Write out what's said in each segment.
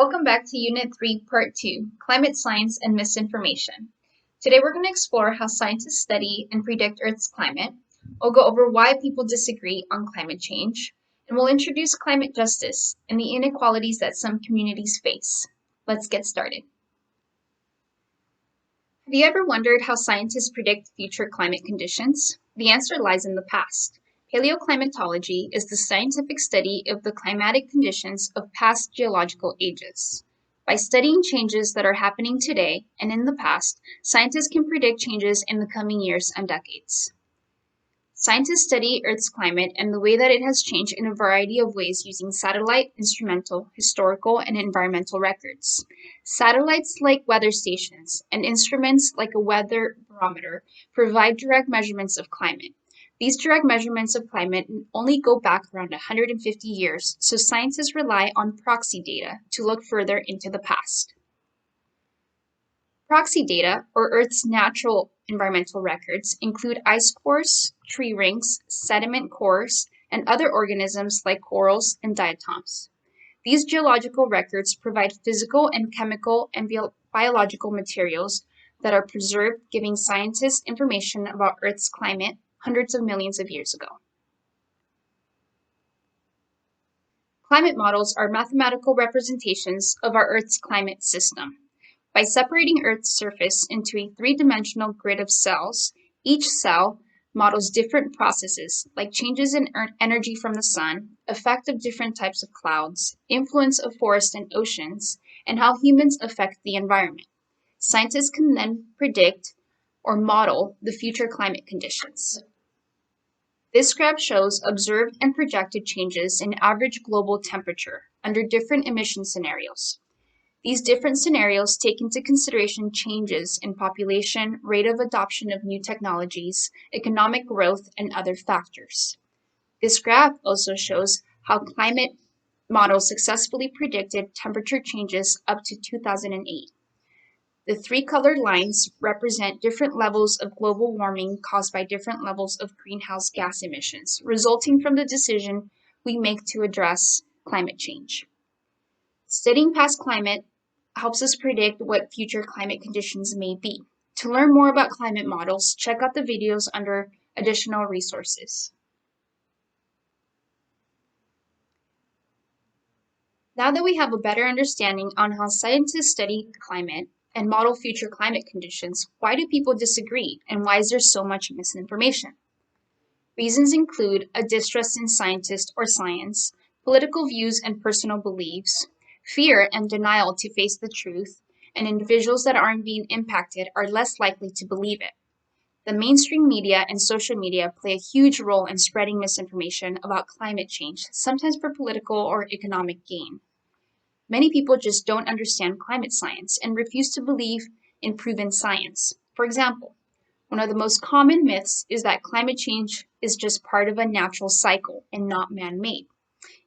Welcome back to Unit 3, Part 2, Climate Science and Misinformation. Today we're going to explore how scientists study and predict Earth's climate. We'll go over why people disagree on climate change, and we'll introduce climate justice and the inequalities that some communities face. Let's get started. Have you ever wondered how scientists predict future climate conditions? The answer lies in the past. Paleoclimatology is the scientific study of the climatic conditions of past geological ages. By studying changes that are happening today and in the past, scientists can predict changes in the coming years and decades. Scientists study Earth's climate and the way that it has changed in a variety of ways using satellite, instrumental, historical, and environmental records. Satellites like weather stations and instruments like a weather barometer provide direct measurements of climate. These direct measurements of climate only go back around 150 years, so scientists rely on proxy data to look further into the past. Proxy data, or Earth's natural environmental records, include ice cores, tree rings, sediment cores, and other organisms like corals and diatoms. These geological records provide physical and chemical and biological materials that are preserved, giving scientists information about Earth's climate hundreds of millions of years ago. Climate models are mathematical representations of our Earth's climate system. By separating Earth's surface into a three-dimensional grid of cells, each cell models different processes like changes in energy from the sun, effect of different types of clouds, influence of forests and oceans, and how humans affect the environment. Scientists can then predict or model the future climate conditions. This graph shows observed and projected changes in average global temperature under different emission scenarios. These different scenarios take into consideration changes in population, rate of adoption of new technologies, economic growth, and other factors. This graph also shows how climate models successfully predicted temperature changes up to 2008. The three colored lines represent different levels of global warming caused by different levels of greenhouse gas emissions, resulting from the decision we make to address climate change. Studying past climate helps us predict what future climate conditions may be. To learn more about climate models, check out the videos under additional resources. Now that we have a better understanding on how scientists study climate and model future climate conditions, why do people disagree, and why is there so much misinformation? Reasons include a distrust in scientists or science, political views and personal beliefs, fear and denial to face the truth, and individuals that aren't being impacted are less likely to believe it. The mainstream media and social media play a huge role in spreading misinformation about climate change, sometimes for political or economic gain. Many people just don't understand climate science and refuse to believe in proven science. For example, one of the most common myths is that climate change is just part of a natural cycle and not man-made.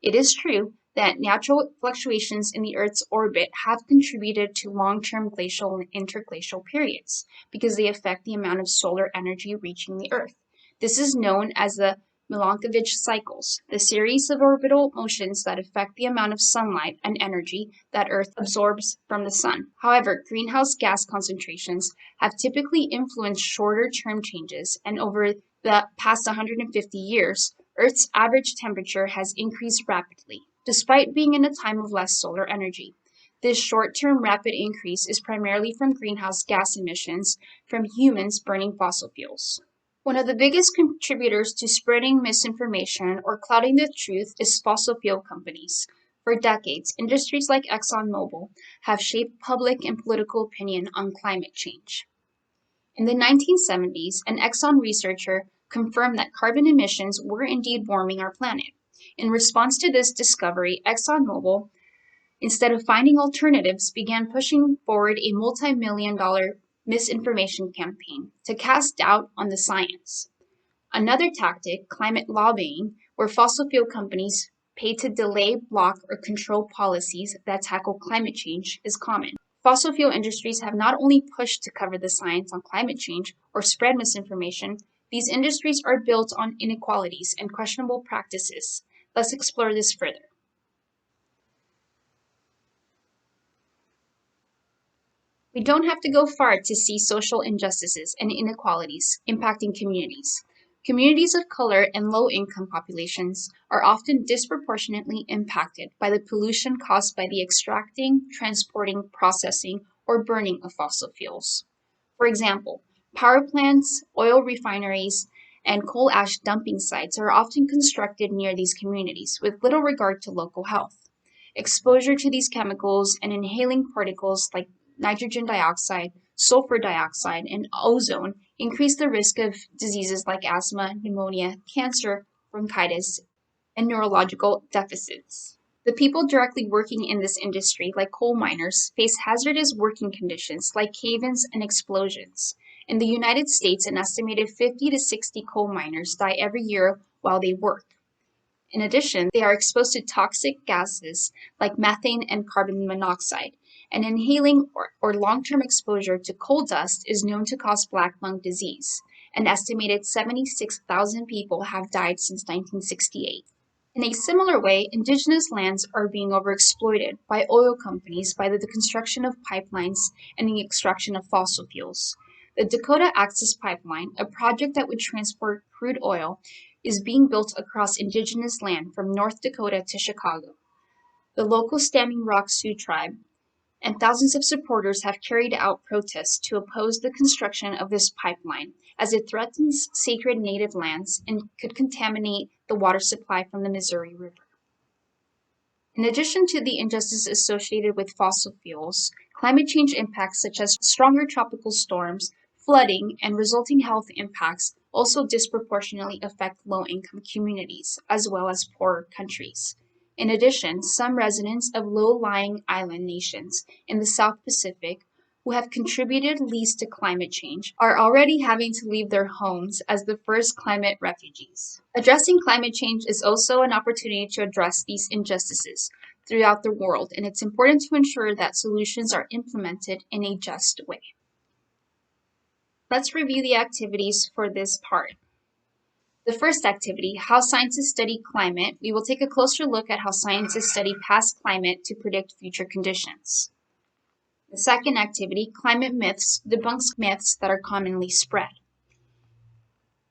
It is true that natural fluctuations in the Earth's orbit have contributed to long-term glacial and interglacial periods because they affect the amount of solar energy reaching the Earth. This is known as the Milankovitch cycles, the series of orbital motions that affect the amount of sunlight and energy that Earth absorbs from the sun. However, greenhouse gas concentrations have typically influenced shorter-term changes, and over the past 150 years, Earth's average temperature has increased rapidly, despite being in a time of less solar energy. This short-term rapid increase is primarily from greenhouse gas emissions from humans burning fossil fuels. One of the biggest contributors to spreading misinformation or clouding the truth is fossil fuel companies. For decades, industries like ExxonMobil have shaped public and political opinion on climate change. In the 1970s, an Exxon researcher confirmed that carbon emissions were indeed warming our planet. In response to this discovery, ExxonMobil, instead of finding alternatives, began pushing forward a multi-million-dollar misinformation campaign to cast doubt on the science. Another tactic, climate lobbying, where fossil fuel companies pay to delay, block, or control policies that tackle climate change, is common. Fossil fuel industries have not only pushed to cover the science on climate change or spread misinformation, these industries are built on inequalities and questionable practices. Let's explore this further. We don't have to go far to see social injustices and inequalities impacting communities. Communities of color and low-income populations are often disproportionately impacted by the pollution caused by the extracting, transporting, processing, or burning of fossil fuels. For example, power plants, oil refineries, and coal ash dumping sites are often constructed near these communities with little regard to local health. Exposure to these chemicals and inhaling particles like nitrogen dioxide, sulfur dioxide, and ozone increase the risk of diseases like asthma, pneumonia, cancer, bronchitis, and neurological deficits. The people directly working in this industry, like coal miners, face hazardous working conditions like cave-ins and explosions. In the United States, an estimated 50 to 60 coal miners die every year while they work. In addition, they are exposed to toxic gases like methane and carbon monoxide, and inhaling or long-term exposure to coal dust is known to cause black lung disease. An estimated 76,000 people have died since 1968. In a similar way, indigenous lands are being overexploited by oil companies by the construction of pipelines and the extraction of fossil fuels. The Dakota Access Pipeline, a project that would transport crude oil, is being built across indigenous land from North Dakota to Chicago. The local Standing Rock Sioux tribe and thousands of supporters have carried out protests to oppose the construction of this pipeline, as it threatens sacred native lands and could contaminate the water supply from the Missouri River. In addition to the injustices associated with fossil fuels, climate change impacts such as stronger tropical storms, flooding, and resulting health impacts also disproportionately affect low-income communities, as well as poorer countries. In addition, some residents of low-lying island nations in the South Pacific who have contributed least to climate change are already having to leave their homes as the first climate refugees. Addressing climate change is also an opportunity to address these injustices throughout the world, and it's important to ensure that solutions are implemented in a just way. Let's review the activities for this part. The first activity, how scientists study climate, we will take a closer look at how scientists study past climate to predict future conditions. The second activity, climate myths, debunks myths that are commonly spread.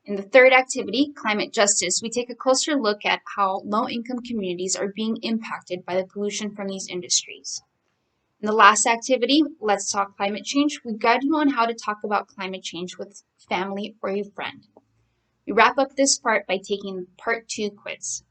In the third activity, climate justice, we take a closer look at how low-income communities are being impacted by the pollution from these industries. In the last activity, let's talk climate change. We guide you on how to talk about climate change with family or a friend. We wrap up this part by taking part 2 quiz.